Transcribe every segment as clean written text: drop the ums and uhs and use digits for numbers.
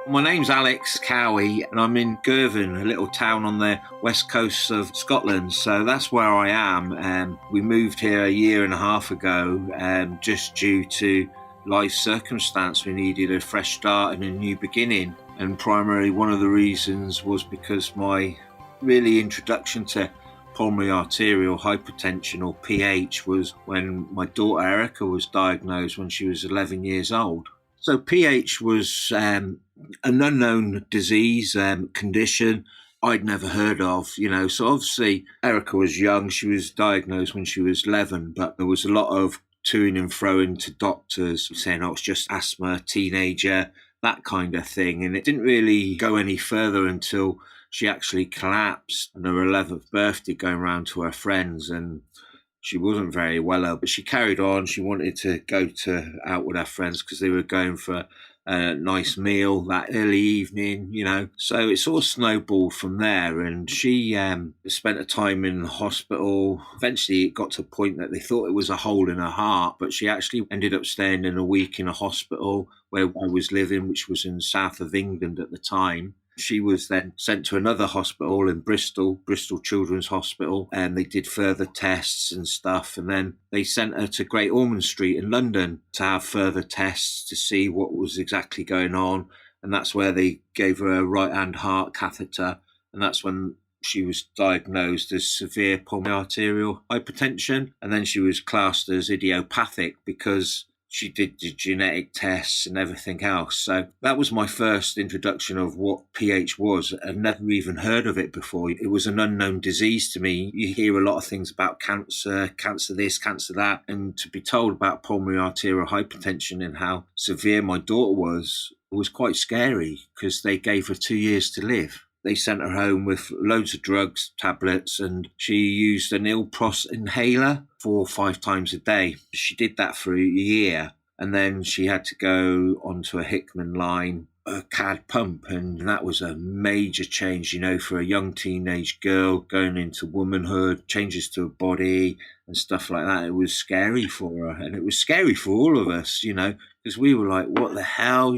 My name's Alex Cowie, and I'm in Girvan, a little town on the west coast of Scotland. So that's where I am. We moved here a year and a half ago, just due to life circumstance. We needed a fresh start and a new beginning. And primarily, one of the reasons was because my really introduction to pulmonary arterial hypertension, or PH, was when my daughter Erika was diagnosed when she was 11 years old. So PH was an unknown disease, condition I'd never heard of, So obviously Erica was young. She was diagnosed when she was 11, but there was a lot of toing and froing to doctors saying, oh, it's just asthma, teenager, that kind of thing. And it didn't really go any further until she actually collapsed on her 11th birthday, going around to her friends, and she wasn't very well, but she carried on. She wanted to go out with her friends because they were going for a nice meal that early evening, So it sort of snowballed from there. And she spent a time in the hospital. Eventually, it got to a point that they thought it was a hole in her heart, but she actually ended up staying in a week in a hospital where I was living, which was in the south of England at the time. She was then sent to another hospital in Bristol Children's Hospital, and they did further tests and stuff. And then they sent her to Great Ormond Street in London to have further tests to see what was exactly going on. And that's where they gave her a right-hand heart catheter. And that's when she was diagnosed as severe pulmonary arterial hypertension. And then she was classed as idiopathic because she did the genetic tests and everything else. So that was my first introduction of what PH was. I'd never even heard of it before. It was an unknown disease to me. You hear a lot of things about cancer this, cancer that. And to be told about pulmonary arterial hypertension and how severe my daughter was quite scary, because they gave her 2 years to live. They sent her home with loads of drugs, tablets, and she used an Ilpros inhaler 4 or 5 times a day. She did that for a year, and then she had to go onto a Hickman line, a CAD pump, and that was a major change, for a young teenage girl going into womanhood, changes to her body and stuff like that. It was scary for her, and it was scary for all of us, because we were like, what the hell,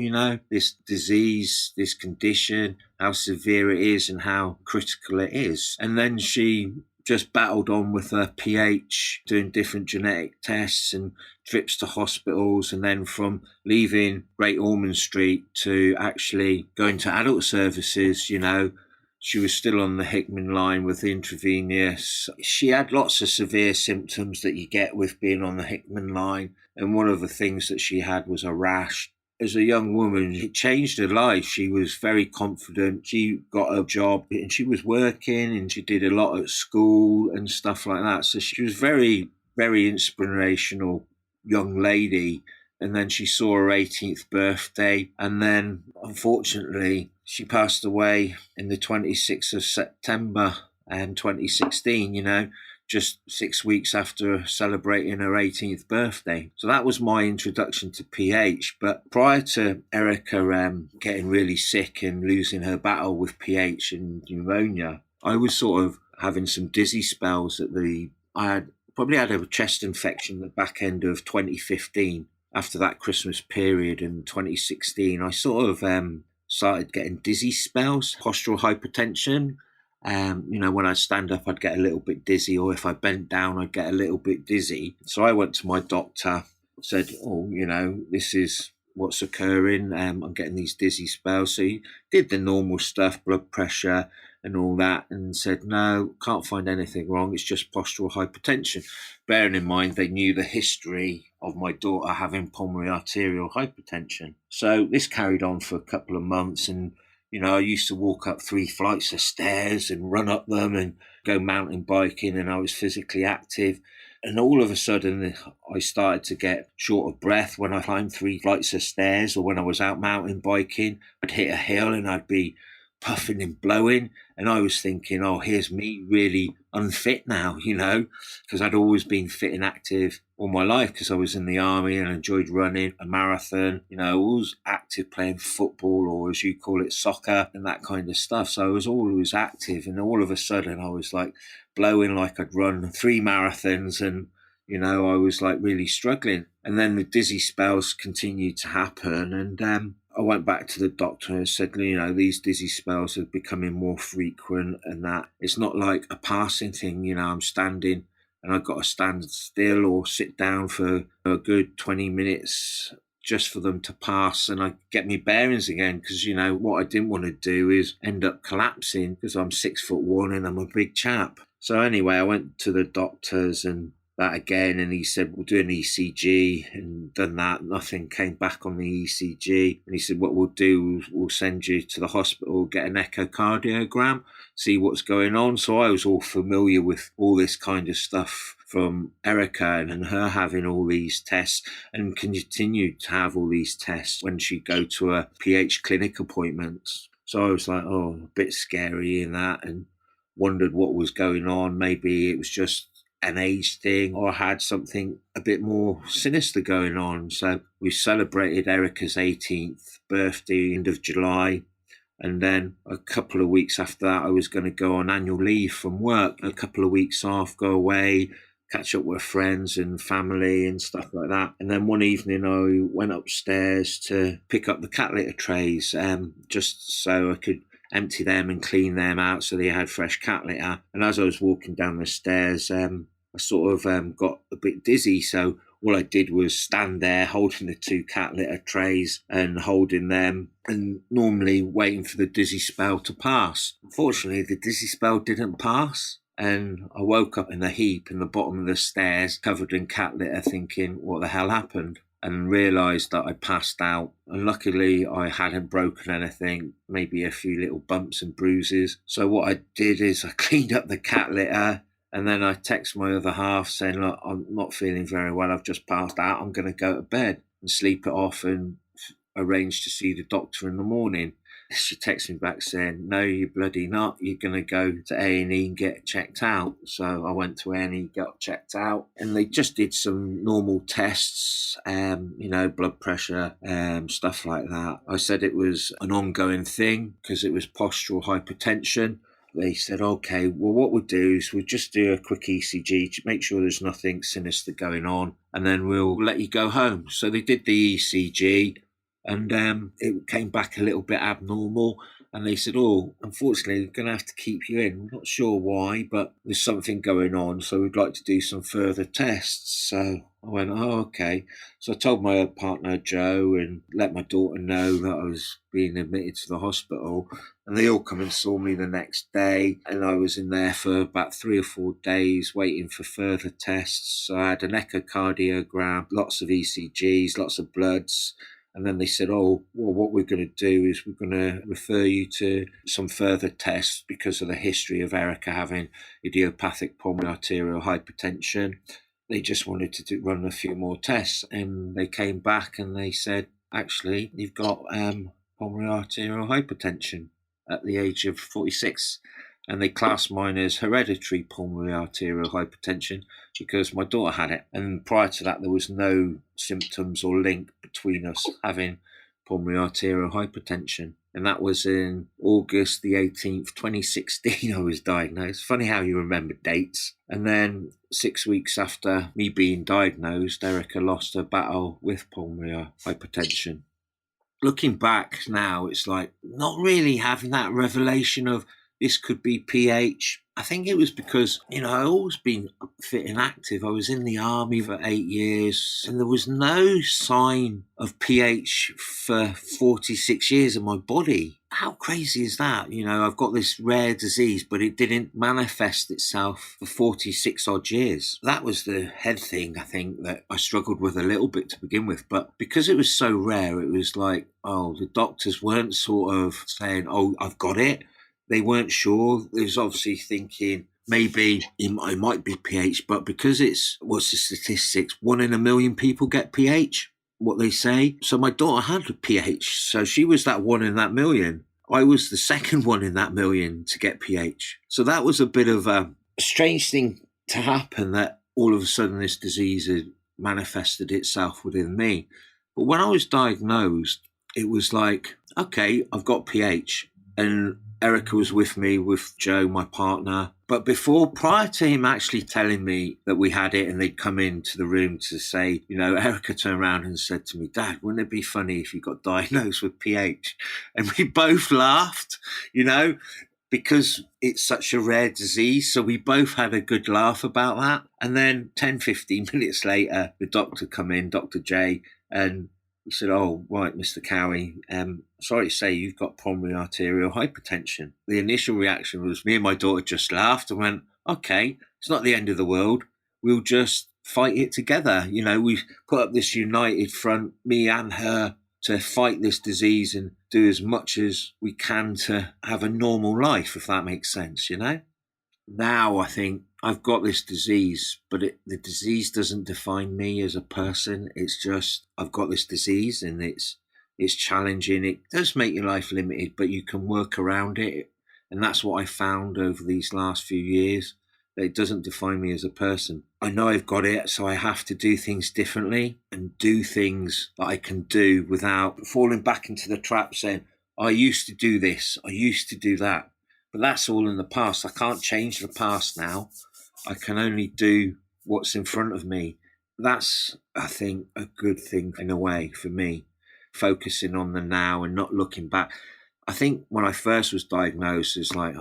this disease, this condition, how severe it is and how critical it is. And then she just battled on with her PH, doing different genetic tests and trips to hospitals. And then from leaving Great Ormond Street to actually going to adult services, she was still on the Hickman line with intravenous. She had lots of severe symptoms that you get with being on the Hickman line. And one of the things that she had was a rash. As a young woman, it changed her life. She was very confident. She got a job and she was working, and she did a lot at school and stuff like that. So she was very, very inspirational young lady. And then she saw her 18th birthday. And then, unfortunately, she passed away in the 26th of September 2016, just 6 weeks after celebrating her 18th birthday. So that was my introduction to PH. But prior to Erika getting really sick and losing her battle with PH and pneumonia, I was sort of having some dizzy spells I had probably had a chest infection at the back end of 2015. After that Christmas period in 2016, I sort of started getting dizzy spells, postural hypertension. When I stand up, I'd get a little bit dizzy, or if I bent down, I'd get a little bit dizzy. So I went to my doctor, said, this is what's occurring. I'm getting these dizzy spells. So he did the normal stuff, blood pressure and all that, and said, no, can't find anything wrong. It's just postural hypertension. Bearing in mind, they knew the history of my daughter having pulmonary arterial hypertension. So this carried on for a couple of months, and I used to walk up 3 flights of stairs and run up them and go mountain biking, and I was physically active. And all of a sudden, I started to get short of breath when I climbed 3 flights of stairs, or when I was out mountain biking. I'd hit a hill and I'd be puffing and blowing. And I was thinking, oh, here's me really unfit now, because I'd always been fit and active all my life, because I was in the army and enjoyed running a marathon, always active, playing football, or as you call it, soccer and that kind of stuff. So I was always active, and all of a sudden I was like blowing like I'd run 3 marathons, and I was like really struggling. And then the dizzy spells continued to happen. And I went back to the doctor and said, these dizzy spells are becoming more frequent, and that it's not like a passing thing. I'm standing and I've got to stand still or sit down for a good 20 minutes just for them to pass and I get my bearings again. Because, what I didn't want to do is end up collapsing because I'm 6'1" and I'm a big chap. So anyway, I went to the doctors and that again, and he said, we'll do an ECG, and done that. Nothing came back on the ECG. And he said, what we'll do is we'll send you to the hospital, get an echocardiogram, see what's going on. So I was all familiar with all this kind of stuff from Erika and her having all these tests, and continued to have all these tests when she'd go to a PH clinic appointments. So I was like, a bit scary in that, and wondered what was going on. Maybe it was just an age thing, or had something a bit more sinister going on. So we celebrated Erika's 18th birthday end of July. And then a couple of weeks after that, I was going to go on annual leave from work, a couple of weeks off, go away, catch up with friends and family and stuff like that. And then one evening I went upstairs to pick up the cat litter trays, just so I could empty them and clean them out so they had fresh cat litter. And as I was walking down the stairs, I sort of got a bit dizzy. So all I did was stand there holding the 2 cat litter trays and holding them and normally waiting for the dizzy spell to pass. Unfortunately, the dizzy spell didn't pass. And I woke up in a heap in the bottom of the stairs covered in cat litter thinking, what the hell happened? And realised that I passed out. And luckily I hadn't broken anything, maybe a few little bumps and bruises. So what I did is I cleaned up the cat litter, and then I texted my other half saying, look, I'm not feeling very well, I've just passed out, I'm going to go to bed and sleep it off and arrange to see the doctor in the morning. She texted me back saying, no, you're bloody not, you're going to go to A&E and get checked out. So I went to A&E, got checked out, and they just did some normal tests, blood pressure, stuff like that. I said it was an ongoing thing because it was postural hypertension. They said, okay, well, what we'll do is we'll just do a quick ECG to make sure there's nothing sinister going on, and then we'll let you go home. So they did the ECG, and it came back a little bit abnormal. And they said, unfortunately, we're going to have to keep you in. We're not sure why, but there's something going on, so we'd like to do some further tests. So I went, okay. So I told my partner, Joe, and let my daughter know that I was being admitted to the hospital. And they all come and saw me the next day. And I was in there for about 3 or 4 days waiting for further tests. So I had an echocardiogram, lots of ECGs, lots of bloods. And then they said, what we're going to do is we're going to refer you to some further tests because of the history of Erika having idiopathic pulmonary arterial hypertension. They just wanted to run a few more tests. And they came back and they said, actually, you've got pulmonary arterial hypertension at the age of 46. And they classed mine as hereditary pulmonary arterial hypertension because my daughter had it. And prior to that, there was no symptoms or link between us having pulmonary arterial hypertension. And that was in August the 18th, 2016, I was diagnosed. Funny how you remember dates. And then 6 weeks after me being diagnosed, Erika lost her battle with pulmonary hypertension. Looking back now, it's like not really having that revelation of this could be PH. I think it was because, I've always been fit and active. I was in the army for 8 years and there was no sign of PH for 46 years in my body. How crazy is that? I've got this rare disease, but it didn't manifest itself for 46 odd years. That was the head thing, I think, that I struggled with a little bit to begin with. But because it was so rare, it was like, the doctors weren't sort of saying, I've got it. They weren't sure. They was obviously thinking maybe it might be PH, but because what's the statistics? 1 in a million people get PH, what they say. So my daughter had a PH, so she was that 1 in that million. I was the second 1 in that million to get PH. So that was a bit of a strange thing to happen, that all of a sudden this disease had manifested itself within me. But when I was diagnosed, it was like, okay, I've got PH. And Erika was with me, with Joe, my partner. But prior to him actually telling me that we had it and they'd come into the room to say, Erika turned around and said to me, "Dad, wouldn't it be funny if you got diagnosed with PH?" And we both laughed, because it's such a rare disease. So we both had a good laugh about that. And then 10, 15 minutes later, the doctor come in, Dr. J, and he said, "Oh, right, Mr. Cowie, sorry to say you've got pulmonary arterial hypertension." The initial reaction was me and my daughter just laughed and went, "Okay, it's not the end of the world. We'll just fight it together." We've put up this united front, me and her, to fight this disease and do as much as we can to have a normal life, if that makes sense, Now I think I've got this disease, but the disease doesn't define me as a person. It's just I've got this disease and it's challenging. It does make your life limited, but you can work around it. And that's what I found over these last few years, that it doesn't define me as a person. I know I've got it, so I have to do things differently and do things that I can do without falling back into the trap saying, "I used to do this, I used to do that." But that's all in the past. I can't change the past now. I can only do what's in front of me. That's, I think, a good thing in a way for me, focusing on the now and not looking back. I think when I first was diagnosed, it's like,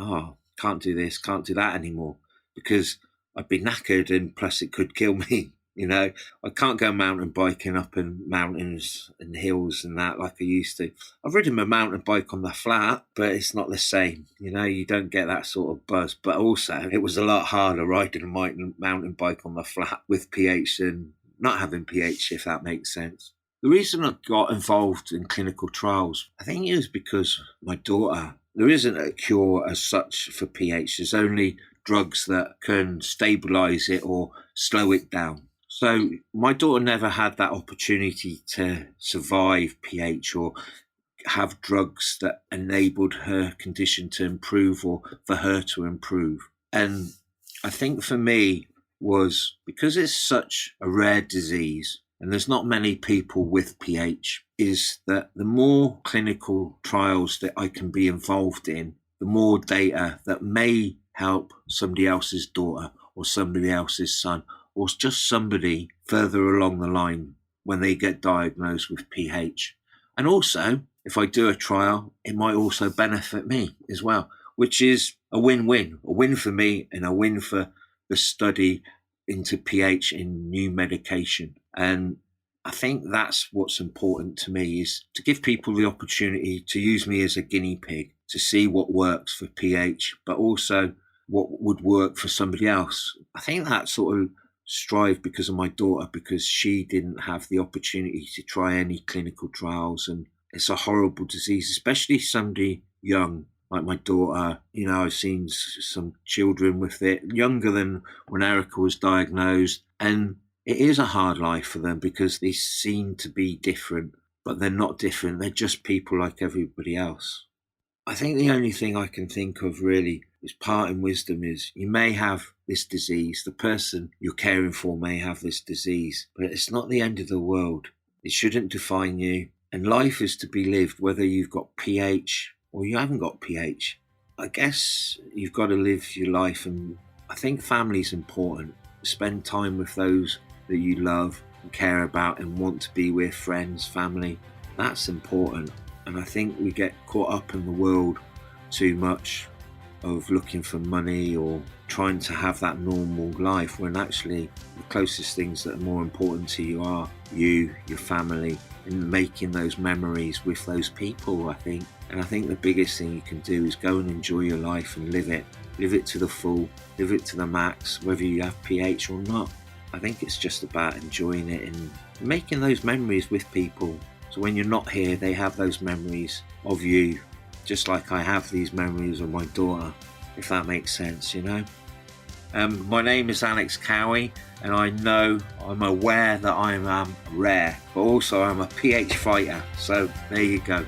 can't do this, can't do that anymore, because I'd be knackered and plus it could kill me. I can't go mountain biking up in mountains and hills and that like I used to. I've ridden my mountain bike on the flat, but it's not the same. You don't get that sort of buzz. But also, it was a lot harder riding a mountain bike on the flat with PH than not having PH, if that makes sense. The reason I got involved in clinical trials, I think it was because my daughter, there isn't a cure as such for PH. There's only drugs that can stabilise it or slow it down. So my daughter never had that opportunity to survive PH or have drugs that enabled her condition to improve or for her to improve. And I think for me was because it's such a rare disease and there's not many people with PH, is that the more clinical trials that I can be involved in, the more data that may help somebody else's daughter or somebody else's son or just somebody further along the line when they get diagnosed with PH. And also, if I do a trial, it might also benefit me as well, which is a win-win, a win for me and a win for the study into PH in new medication. And I think that's what's important to me, is to give people the opportunity to use me as a guinea pig to see what works for PH, but also what would work for somebody else. I think that sort of strive because of my daughter, because she didn't have the opportunity to try any clinical trials, and it's a horrible disease, especially somebody young like my daughter. I've seen some children with it younger than when Erika was diagnosed, and it is a hard life for them because they seem to be different, but they're not different. They're just people like everybody else. I think the only thing I can think of really is parting wisdom is you may have this disease, the person you're caring for may have this disease, but it's not the end of the world. It shouldn't define you. And life is to be lived whether you've got PH or you haven't got PH. I guess you've got to live your life, and I think family's important. Spend time with those that you love and care about and want to be with, friends, family. That's important. And I think we get caught up in the world too much of looking for money or trying to have that normal life, when actually the closest things that are more important to you are you, your family, and making those memories with those people, I think. And I think the biggest thing you can do is go and enjoy your life and live it. Live it to the full, live it to the max, whether you have PH or not. I think it's just about enjoying it and making those memories with people. So when you're not here, they have those memories of you, just like I have these memories of my daughter, if that makes sense, My name is Alex Cowie, and I'm aware that I am rare, but also I'm a PH fighter. So there you go.